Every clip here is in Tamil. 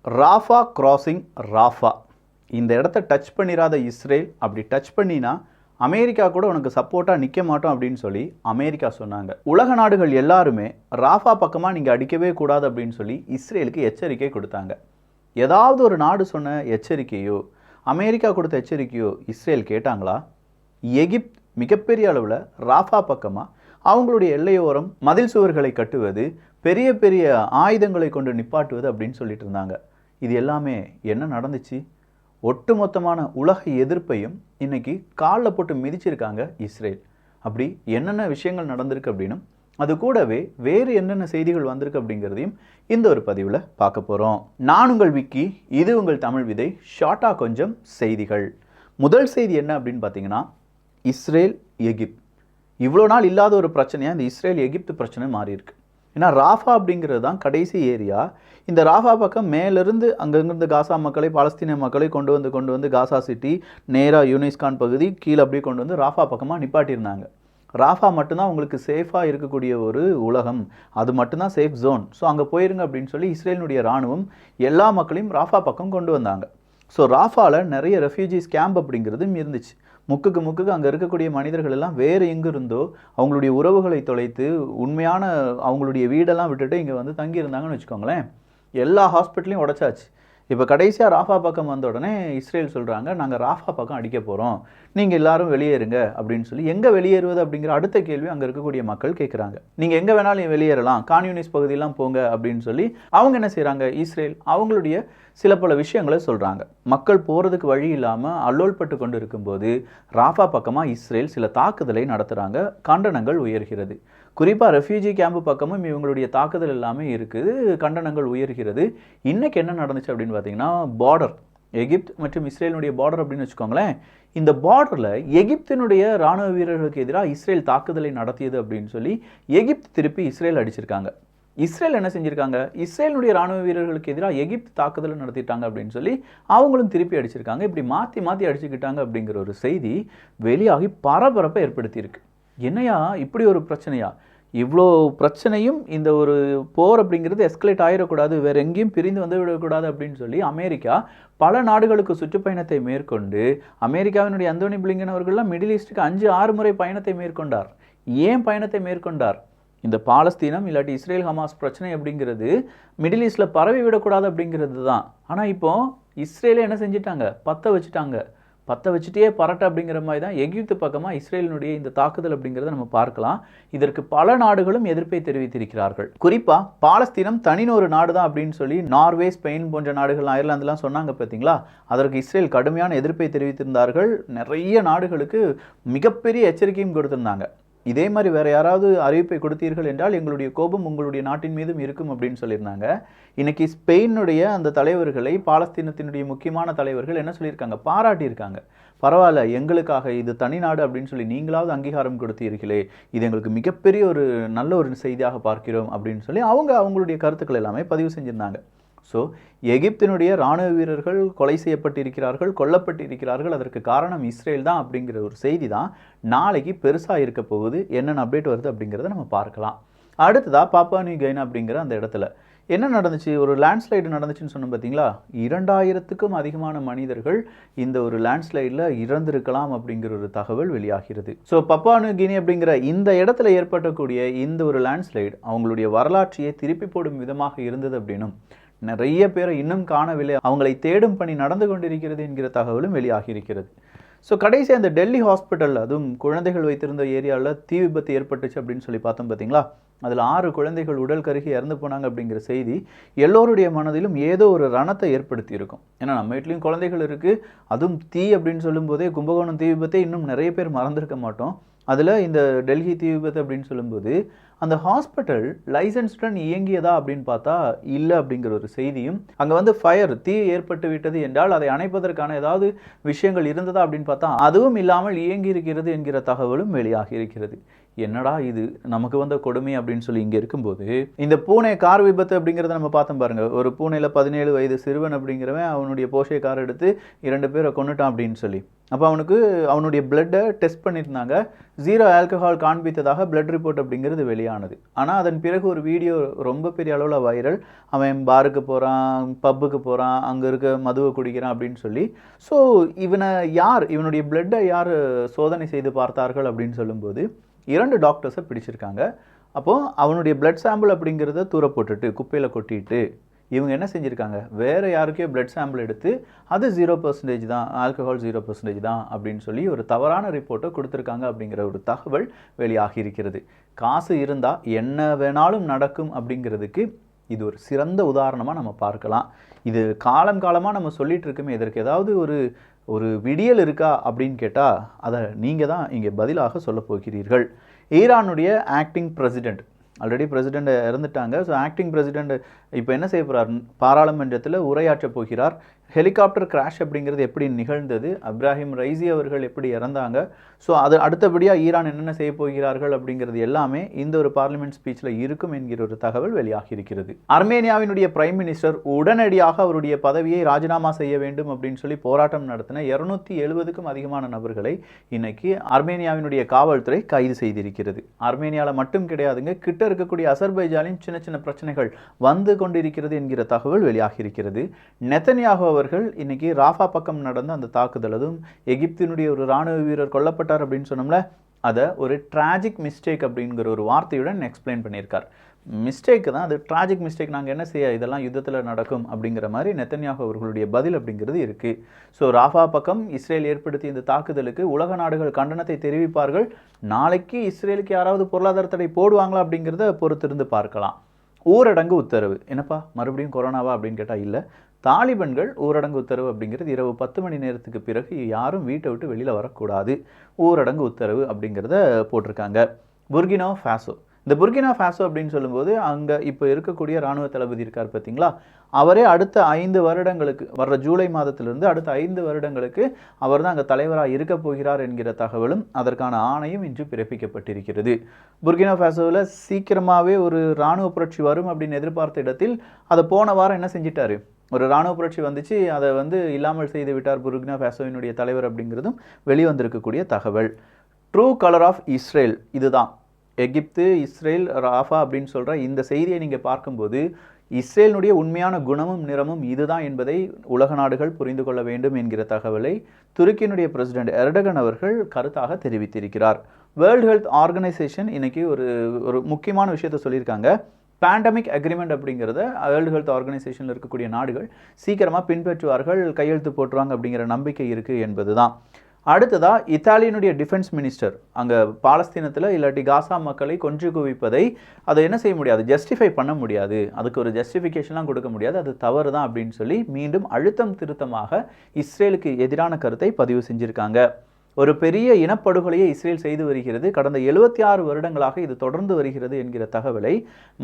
ராஃபா கிராசிங். ராஃபா இந்த இடத்த டச் பண்ணிடாத இஸ்ரேல், அப்படி டச் பண்ணினா அமெரிக்கா கூட உனக்கு சப்போர்ட்டாக நிற்க மாட்டோம் அப்படின்னு சொல்லி அமெரிக்கா சொன்னாங்க. உலக நாடுகள் எல்லாருமே ராஃபா பக்கமாக நீங்கள் அடிக்கவே கூடாது அப்படின்னு சொல்லி இஸ்ரேலுக்கு எச்சரிக்கை கொடுத்தாங்க. ஏதாவது ஒரு நாடு சொன்ன எச்சரிக்கையோ அமெரிக்கா கொடுத்த எச்சரிக்கையோ இஸ்ரேல் கேட்டாங்களா? எகிப்த் மிகப்பெரிய அளவில் ராஃபா பக்கமாக அவங்களுடைய எல்லையோரம் மதில் சுவர்களை கட்டுவது, பெரிய பெரிய ஆயுதங்களை கொண்டு நிப்பாட்டுவது அப்படின்னு சொல்லிட்டு இருந்தாங்க. இது எல்லாமே என்ன நடந்துச்சு? ஒட்டுமொத்தமான உலக எதிர்ப்பையும் இன்னைக்கு காலில் போட்டு மிதிச்சிருக்காங்க இஸ்ரேல். அப்படி என்னென்ன விஷயங்கள் நடந்திருக்கு அப்படின்னும் அது கூடவே வேறு என்னென்ன செய்திகள் வந்திருக்கு அப்படிங்கிறதையும் இந்த ஒரு பதிவில் பார்க்க போகிறோம். நான் உங்கள் விக்கி, இது உங்கள் தமிழ் விதை. ஷார்ட்டாக கொஞ்சம் செய்திகள். முதல் செய்தி என்ன அப்படின்னு பார்த்தீங்கன்னா, இஸ்ரேல் எகிப்த் இவ்வளோ நாள் இல்லாத ஒரு பிரச்சனையாக இந்த இஸ்ரேல் எகிப்து பிரச்சனை மாறி இருக்கு. ஏன்னா ராஃபா அப்படிங்கிறது தான் கடைசி ஏரியா. இந்த ராஃபா பக்கம் மேலிருந்து அங்கங்கிருந்து காசா மக்களை, பாலஸ்தீன மக்களை கொண்டு வந்து காசா சிட்டி, நேராக யூனிஸ்கான் பகுதி கீழே அப்படியே கொண்டு வந்து ராஃபா பக்கமாக நிப்பாட்டியிருந்தாங்க. ராஃபா மட்டும்தான் உங்களுக்கு சேஃபாக இருக்கக்கூடிய ஒரு உலகம், அது மட்டும்தான் சேஃப் ஜோன். ஸோ அங்கே போயிருங்க அப்படின்னு சொல்லி இஸ்ரேலினுடைய இராணுவம் எல்லா மக்களையும் ராஃபா பக்கம் கொண்டு வந்தாங்க. ஸோ ராஃபாவில் நிறைய ரெஃப்யூஜிஸ் கேம்ப் அப்படிங்கிறதும் இருந்துச்சு. முக்குக்கு அங்கே இருக்கக்கூடிய மனிதர்கள் எல்லாம் வேறு எங்கே இருந்தோ அவங்களுடைய உறவுகளை தொலைத்து உண்மையான அவங்களுடைய வீடெல்லாம் விட்டுட்டு இங்கே வந்து தங்கியிருந்தாங்கன்னு வச்சுக்கோங்களேன். எல்லா ஹாஸ்பிட்டலையும் உடைச்சாச்சு. இப்போ கடைசியாக ராஃபா பக்கம் வந்த உடனே இஸ்ரேல் சொல்கிறாங்க, நாங்கள் ராஃபா பக்கம் அடிக்க போகிறோம், நீங்கள் எல்லாரும் வெளியேறுங்க அப்படின்னு சொல்லி. எங்கே வெளியேறுவது அப்படிங்கிற அடுத்த கேள்வி அங்கே இருக்கக்கூடிய மக்கள் கேட்குறாங்க. நீங்கள் எங்கே வேணாலும் வெளியேறலாம், கான்யூனிஸ்ட் பகுதியெல்லாம் போங்க அப்படின்னு சொல்லி அவங்க என்ன செய்கிறாங்க, இஸ்ரேல் அவங்களுடைய சில பல விஷயங்களை சொல்கிறாங்க. மக்கள் போகிறதுக்கு வழி இல்லாமல் அல்லோல்பட்டு கொண்டு இருக்கும்போது ராஃபா பக்கமாக இஸ்ரேல் சில தாக்குதலை நடத்துகிறாங்க. கண்டனங்கள் உயர்கிறது. குறிப்பாக ரெஃப்யூஜி கேம்பு பக்கமும் இவங்களுடைய தாக்குதல் எல்லாமே இருக்குது, கண்டனங்கள் உயர்கிறது. இன்றைக்கி என்ன நடந்துச்சு அப்படின்னு பார்த்தீங்கன்னா, பார்டர் எகிப்த் மற்றும் இஸ்ரேலினுடைய பார்டர் அப்படின்னு வச்சுக்கோங்களேன். இந்த பார்டரில் எகிப்தினுடைய இராணுவ வீரர்களுக்கு எதிராக இஸ்ரேல் தாக்குதலை நடத்தியது அப்படின்னு சொல்லி எகிப்த் திருப்பி இஸ்ரேல் அடிச்சிருக்காங்க. இஸ்ரேல் என்ன செஞ்சுருக்காங்க, இஸ்ரேலுடைய இராணுவ வீரர்களுக்கு எதிராக எகிப்து தாக்குதலை நடத்திட்டாங்க அப்படின்னு சொல்லி அவங்களும் திருப்பி அடிச்சிருக்காங்க. இப்படி மாற்றி மாற்றி அடிச்சுக்கிட்டாங்க அப்படிங்கிற ஒரு செய்தி வெளியாகி பரபரப்பை ஏற்படுத்தியிருக்கு. என்னையா இப்படி ஒரு பிரச்சனையா? இவ்வளோ பிரச்சனையும் இந்த ஒரு போர் அப்படிங்கிறது எஸ்கலேட் ஆகிடக்கூடாது, வேறு எங்கேயும் பிரிந்து வந்து விடக்கூடாது அப்படின்னு சொல்லி அமெரிக்கா பல நாடுகளுக்கு சுற்றுப்பயணத்தை மேற்கொண்டு, அமெரிக்காவினுடைய அந்தோனி பிளிங்கன் அவர்கள்லாம் மிடில் ஈஸ்ட்டுக்கு 5-6 முறை பயணத்தை மேற்கொண்டார். ஏன் பயணத்தை மேற்கொண்டார்? இந்த பாலஸ்தீனம் இல்லாட்டி இஸ்ரேல் ஹமாஸ் பிரச்சனை அப்படிங்கிறது மிடில் ஈஸ்டில் பரவி விடக்கூடாது அப்படிங்கிறது தான். ஆனால் இப்போ இஸ்ரேலே என்ன செஞ்சிட்டாங்க, பற்ற வச்சுட்டே பரட்ட அப்படிங்கிற மாதிரி தான் எகிப்து பக்கமாக இஸ்ரேலினுடைய இந்த தாக்குதல் அப்படிங்கிறத நம்ம பார்க்கலாம். இதற்கு பல நாடுகளும் எதிர்ப்பை தெரிவித்திருக்கிறார்கள். குறிப்பாக பாலஸ்தீனம் தனின்னு ஒரு நாடு தான் அப்படின்னு சொல்லி நார்வே, ஸ்பெயின் போன்ற நாடுகள், அயர்லாந்துலாம் சொன்னாங்க பார்த்தீங்களா. அதற்கு இஸ்ரேல் கடுமையான எதிர்ப்பை தெரிவித்திருந்தார்கள். நிறைய நாடுகளுக்கு மிகப்பெரிய எச்சரிக்கையும் கொடுத்திருந்தாங்க. இதே மாதிரி வேறு யாராவது அறிவிப்பை கொடுத்தீர்கள் என்றால் எங்களுடைய கோபம் உங்களுடைய நாட்டின் மீதும் இருக்கும் அப்படின்னு சொல்லியிருந்தாங்க. இன்னைக்கு ஸ்பெயினுடைய அந்த தலைவர்களை, பாலஸ்தீனத்தினுடைய முக்கியமான தலைவர்கள் என்ன சொல்லியிருக்காங்க, பாராட்டியிருக்காங்க. பரவாயில்ல, எங்களுக்காக இது தனி நாடு அப்படின்னு சொல்லி நீங்களாவது அங்கீகாரம் கொடுத்தீர்களே, இது எங்களுக்கு மிகப்பெரிய ஒரு நல்ல ஒரு செய்தியாக பார்க்கிறோம் அப்படின்னு சொல்லி அவங்களுடைய கருத்துக்கள் எல்லாமே பதிவு செஞ்சுருந்தாங்க. ஸோ எகிப்தினுடைய இராணுவ வீரர்கள் கொலை செய்யப்பட்டிருக்கிறார்கள், கொல்லப்பட்டிருக்கிறார்கள். அதற்கு காரணம் இஸ்ரேல் தான் அப்படிங்கிற ஒரு செய்தி தான் நாளைக்கு பெருசாக இருக்க போகுது. என்னென்ன அப்டேட் வருது அப்படிங்கிறத நம்ம பார்க்கலாம். அடுத்ததாக பாப்புவா நியூ கினியா அப்படிங்கிற அந்த இடத்துல என்ன நடந்துச்சு, ஒரு லேண்ட்ஸ்லைடு நடந்துச்சுன்னு சொன்னோம் பார்த்தீங்களா. 2000க்கும் அதிகமான மனிதர்கள் இந்த ஒரு லேண்ட்ஸ்லைடில் இறந்திருக்கலாம் அப்படிங்கிற ஒரு தகவல் வெளியாகிறது. ஸோ பாப்புவா நியூ கினி அப்படிங்கிற இந்த இடத்துல ஏற்பட்டக்கூடிய இந்த ஒரு லேண்ட்ஸ்லைடு அவங்களுடைய வரலாற்றையே திருப்பி போடும் விதமாக இருந்தது அப்படின்னும், நிறைய பேரை இன்னும் காணவில்லை, அவங்களை தேடும் பணி நடந்து கொண்டிருக்கிறது என்கிற தகவலும் வெளியாகி இருக்கிறது. ஸோ கடைசி அந்த டெல்லி ஹாஸ்பிட்டலில், அதுவும் குழந்தைகள் வைத்திருந்த ஏரியாவில் தீ விபத்து ஏற்பட்டுச்சு அப்படின்னு சொல்லி பார்த்தோம் பார்த்தீங்களா. அதில் 6 குழந்தைகள் உடல் கருகி இறந்து போனாங்க அப்படிங்கிற செய்தி எல்லோருடைய மனதிலும் ஏதோ ஒரு ரணத்தை ஏற்படுத்தி இருக்கும். ஏன்னா நம்ம வீட்லேயும் குழந்தைகள் இருக்குது, அதுவும் தீ அப்படின்னு சொல்லும்போதே கும்பகோணம் தீ விபத்தை இன்னும் நிறைய பேர் மறந்துருக்க மாட்டோம். அதில் இந்த டெல்லி தீ விபத்து அப்படின்னு சொல்லும்போது அந்த ஹாஸ்பிட்டல் லைசன்ஸுடன் இயங்கியதா அப்படின்னு பார்த்தா இல்லை அப்படிங்கிற ஒரு செய்தியும், அங்கே வந்து ஃபயர் தீ ஏற்பட்டு விட்டது என்றால் அதை அணைப்பதற்கான ஏதாவது விஷயங்கள் இருந்ததா அப்படின்னு பார்த்தா அதுவும் இல்லாமல் இயங்கி இருக்கிறது என்கிற தகவலும் வெளியாகி இருக்கிறது. என்னடா இது நமக்கு வந்த கொடுமை அப்படின்னு சொல்லி இங்கே இருக்கும்போது, இந்த பூனே கார் விபத்து அப்படிங்கிறத நம்ம பார்த்தோம் பாருங்க. ஒரு பூனேல 17 வயது சிறுவன் அப்படிங்கிறவன் அவனுடைய போர்ஷே கார் எடுத்து 2 பேரை கொன்னுட்டான் அப்படின்னு சொல்லி. அப்போ அவனுடைய பிளட்டை டெஸ்ட் பண்ணியிருந்தாங்க. 0 ஆல்கஹால் காண்பித்ததாக பிளட் ரிப்போர்ட் அப்படிங்கிறது வெளியானது. ஆனால் அதன் பிறகு ஒரு வீடியோ ரொம்ப பெரிய அளவில் வைரல். அவன் பாருக்கு போகிறான், பப்புக்கு போகிறான், அங்கே இருக்க மதுவை குடிக்கிறான் அப்படின்னு சொல்லி. ஸோ இவனுடைய பிளட்டை யார் சோதனை செய்து பார்த்தார்கள் அப்படின்னு சொல்லும்போது 2 டாக்டர்ஸை பிடிச்சிருக்காங்க. அப்போது அவனுடைய பிளட் சாம்பிள் அப்படிங்கிறத தூர போட்டுட்டு குப்பையில் கொட்டிட்டு இவங்க என்ன செஞ்சுருக்காங்க, வேறு யாருக்கே பிளட் சாம்பிள் எடுத்து அது 0% தான், ஆல்கஹால் 0% தான் அப்படின்னு சொல்லி ஒரு தவறான ரிப்போர்ட்டை கொடுத்துருக்காங்க அப்படிங்கிற ஒரு தகவல் வெளியாகி இருக்கிறது. காசு இருந்தால் என்ன வேணாலும் நடக்கும் அப்படிங்கிறதுக்கு இது ஒரு சிறந்த உதாரணமாக நம்ம பார்க்கலாம். இது காலமாக நம்ம சொல்லிட்டு இருக்கோமே, இதற்கு ஏதாவது ஒரு விடியல் இருக்கா அப்படின்னு கேட்டால் அதை நீங்கள் தான் இங்கே பதிலாக சொல்ல போகிறீர்கள். ஈரானுடைய ஆக்டிங் பிரசிடெண்ட், ஆல்ரெடி பிரசிடெண்ட் இறந்துட்டாங்க. ஸோ ஆக்டிங் பிரசிடெண்ட் இப்போ என்ன செய்ய போகிறார், பாராளுமன்றத்தில் உரையாற்றப் போகிறார். ஹெலிகாப்டர் கிராஷ் அப்படிங்கிறது எப்படி நிகழ்ந்தது, அப்ராஹிம் ரைசி அவர்கள் எப்படி இறந்தாங்க, ஸோ அது அடுத்தபடியாக ஈரான் என்னென்ன செய்ய போகிறார்கள் அப்படிங்கிறது எல்லாமே இந்த ஒரு பார்லிமெண்ட் ஸ்பீச்சில் இருக்கும் என்கிற ஒரு தகவல் வெளியாகி இருக்கிறது. அர்மேனியாவினுடைய பிரைம் மினிஸ்டர் உடனடியாக அவருடைய பதவியை ராஜினாமா செய்ய வேண்டும் அப்படின்னு சொல்லி போராட்டம் நடத்தின 270க்கும் அதிகமான நபர்களை இன்னைக்கு அர்மேனியாவினுடைய காவல்துறை கைது செய்திருக்கிறது. அர்மேனியாவில் மட்டும் கிடையாதுங்க, கிட்ட இருக்கக்கூடிய அசர்பைஜானின் சின்ன சின்ன பிரச்சனைகள் வந்து கொண்டிருக்கிறது என்கிற தகவல் வெளியாகி இருக்கிறது. நெத்தன்யாகு அவர்கள் இன்னைக்கு ராஃபா பக்கம் நடந்த அந்த தாக்குதல், அதுவும் எகிப்தினுடைய ஒரு ராணுவ வீரர் கொல்லப்பட்டார் அப்படின்னு சொன்னோம்ல, அதை ஒரு டிராஜிக் மிஸ்டேக் அப்படிங்கிற ஒரு வார்த்தையுடன் எக்ஸ்பிளைன் பண்ணியிருக்கார். மிஸ்டேக்கு தான் அது, டிராஜிக் மிஸ்டேக், நாங்கள் என்ன செய்ய, இதெல்லாம் யுத்தத்தில் நடக்கும் அப்படிங்கிற மாதிரி நெத்தன்யாகு அவர்களுடைய பதில் அப்படிங்கிறது இருக்குது. ஸோ ராஃபா பக்கம் இஸ்ரேல் ஏற்படுத்திய இந்த தாக்குதலுக்கு உலக நாடுகள் கண்டனத்தை தெரிவிப்பார்கள். நாளைக்கு இஸ்ரேலுக்கு யாராவது பொருளாதார தடை போடுவாங்களா அப்படிங்கிறத பொறுத்திருந்து பார்க்கலாம். ஊரடங்கு உத்தரவு, என்னப்பா மறுபடியும் கொரோனாவா அப்படின்னு கேட்டால் இல்லை, தாலிபன்கள் ஊரடங்கு உத்தரவு அப்படிங்கிறது இரவு 10 மணி நேரத்துக்கு பிறகு யாரும் வீட்டை விட்டு வெளியில் வரக்கூடாது, ஊரடங்கு உத்தரவு அப்படிங்கிறத போட்டிருக்காங்க. புர்கினா ஃபாசோ, இந்த புர்கினா ஃபாசோ அப்படின்னு சொல்லும்போது அங்கே இப்போ இருக்கக்கூடிய இராணுவ தளபதி இருக்கார் பார்த்தீங்களா, அவரே அடுத்த 5 வருடங்களுக்கு, வர்ற ஜூலை மாதத்திலிருந்து அடுத்த 5 வருடங்களுக்கு அவர் தான் அங்கே தலைவராக இருக்க போகிறார் என்கிற தகவலும் அதற்கான ஆணையும் இன்று பிறப்பிக்கப்பட்டிருக்கிறது. புர்கினா ஃபாசோவில் சீக்கிரமாகவே ஒரு இராணுவ புரட்சி வரும் அப்படின்னு எதிர்பார்த்த இடத்தில் அதை போன வாரம் என்ன செஞ்சிட்டாரு, ஒரு இராணுவ புரட்சி வந்துச்சு, அதை இல்லாமல் செய்து விட்டார் புர்கினா ஃபாசோவினுடைய தலைவர் அப்படிங்கிறதும் வெளிவந்திருக்கக்கூடிய தகவல். ட்ரூ கலர் ஆஃப் இஸ்ரேல், இதுதான் எகிப்து, இஸ்ரேல், ராஃபா அப்படின்னு சொல்கிற இந்த செய்தியை நீங்கள் பார்க்கும்போது இஸ்ரேலினுடைய உண்மையான குணமும் நிறமும் இதுதான் என்பதை உலக நாடுகள் புரிந்து கொள்ள வேண்டும் என்கிற தகவலை துருக்கியினுடைய பிரசிடென்ட் எர்டகன் அவர்கள் கருத்தாக தெரிவித்திருக்கிறார். வேர்ல்டு ஹெல்த் ஆர்கனைசேஷன் இன்னைக்கு ஒரு முக்கியமான விஷயத்தை சொல்லியிருக்காங்க. பேண்டமிக் அக்ரிமெண்ட் அப்படிங்கிறத வேர்ல்டு ஹெல்த் ஆர்கனைசேஷனில் இருக்கக்கூடிய நாடுகள் சீக்கிரமாக பின்பற்றுவார்கள், கையெழுத்து போட்டுருவாங்க அப்படிங்கிற நம்பிக்கை இருக்குது என்பது தான். அடுத்ததாக இத்தாலியினுடைய டிஃபென்ஸ் மினிஸ்டர் அங்கே பாலஸ்தீனத்தில் இல்லாட்டி காசா மக்களை கொன்று குவிப்பதை அதை என்ன செய்ய முடியாது, ஜஸ்டிஃபை பண்ண முடியாது, அதுக்கு ஒரு ஜஸ்டிஃபிகேஷன்லாம் கொடுக்க முடியாது, அது தவறு தான் அப்படின்னு சொல்லி மீண்டும் அழுத்தம் திருத்தமாக இஸ்ரேலுக்கு எதிரான கருத்தை பதிவு செஞ்சுருக்காங்க. ஒரு பெரிய இனப்படுகொலையை இஸ்ரேல் செய்து வருகிறது, கடந்த 76 வருடங்களாக இது தொடர்ந்து வருகிறது என்கிற தகவலை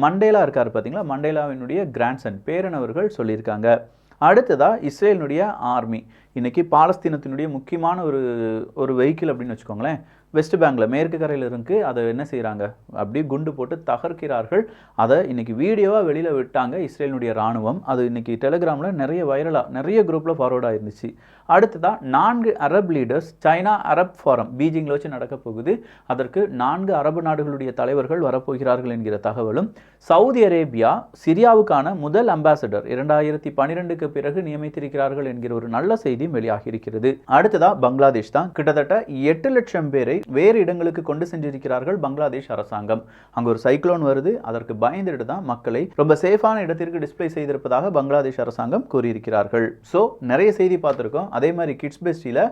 மண்டேலா இருக்கார் பார்த்தீங்களா, மண்டேலாவினுடைய கிராண்ட்சன் பேரன் அவர்கள் சொல்லியிருக்காங்க. அடுத்ததாக இஸ்ரேலினுடைய ஆர்மி இன்னைக்கு பாலஸ்தீனத்தினுடைய முக்கியமான ஒரு வெஹிக்கிள் அப்படின்னு வச்சுக்கோங்களேன், வெஸ்ட் பேங்கில் மேற்கு கரையில் இருக்கு, அதை என்ன செய்கிறாங்க, அப்படியே குண்டு போட்டு தகர்க்கிறார்கள். அதை இன்னைக்கு வீடியோவாக வெளியில் விட்டாங்க இஸ்ரேலினுடைய இராணுவம். அது இன்னைக்கு டெலிகிராமில் நிறைய குரூப்பில் ஃபார்வர்ட் ஆயிருந்துச்சு. அடுத்ததாக 4 Arab leaders China Arab Forum பீஜிங்கில் வச்சு நடக்க போகுது, அதற்கு 4 அரபு நாடுகளுடைய தலைவர்கள் வரப்போகிறார்கள் என்கிற தகவலும். சவுதி அரேபியா சிரியாவுக்கான முதல் அம்பாசடர் 2012க்கு பிறகு நியமித்திருக்கிறார்கள் என்கிற ஒரு நல்ல செய்தியும் வெளியாகி இருக்கிறது. அடுத்ததாக பங்களாதேஷ் தான், கிட்டத்தட்ட 8 லட்சம் பேரை வேறு இடங்களுக்கு கொண்டு சென்றிருக்கிறார்கள் பங்களாதேஷ் அரசாங்கம். அங்கே ஒரு சைக்ளோன் வருது, அதற்கு பயந்துட்டு தான் மக்களை ரொம்ப சேஃபான இடத்திற்கு டிஸ்பிளே செய்திருப்பதாக பங்களாதேஷ் அரசாங்கம் கூறியிருக்கிறார்கள். ஸோ நிறைய செய்தி பார்த்துருக்கோம். அதே மாதிரி கிட்ஸ் பெஸ்டியில்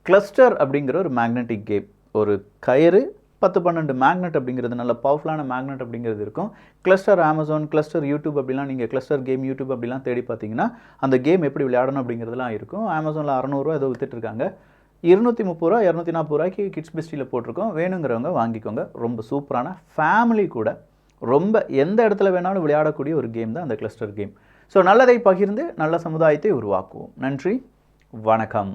கிளஸ்டர் அப்படிங்கிற ஒரு மேக்னெட்டிக் கேம், ஒரு கயிறு 10-12 மேக்னெட் அப்படிங்கிறது, நல்ல பவர்ஃபுல்லான மேக்னெட் அப்படிங்கிறது இருக்கும். கிளஸ்டர் அமேசான், கிளஸ்டர் யூடியூப் அப்படிலாம் நீங்கள் கிளஸ்டர் கேம் யூடியூப் அப்படிலாம் தேடி பார்த்தீங்கன்னா அந்த கேம் எப்படி விளையாடணும் அப்படிங்கிறதுலாம் இருக்கும். அமேசானில் 600 ரூபா ஏதோ வித்துட்ருக்காங்க, 230 ரூபா 240 ரூபாய்க்கு கிட்ஸ் பெஸ்டியில் போட்டிருக்கோம், வேணுங்கிறவங்க வாங்கிக்கோங்க. ரொம்ப சூப்பரான ஃபேமிலி கூட ரொம்ப எந்த இடத்துல வேணாலும் விளையாடக்கூடிய ஒரு கேம் தான் அந்த கிளஸ்டர் கேம். ஸோ நல்லதை பகிர்ந்து நல்ல சமுதாயத்தை உருவாக்குவோம். நன்றி, வணக்கம்.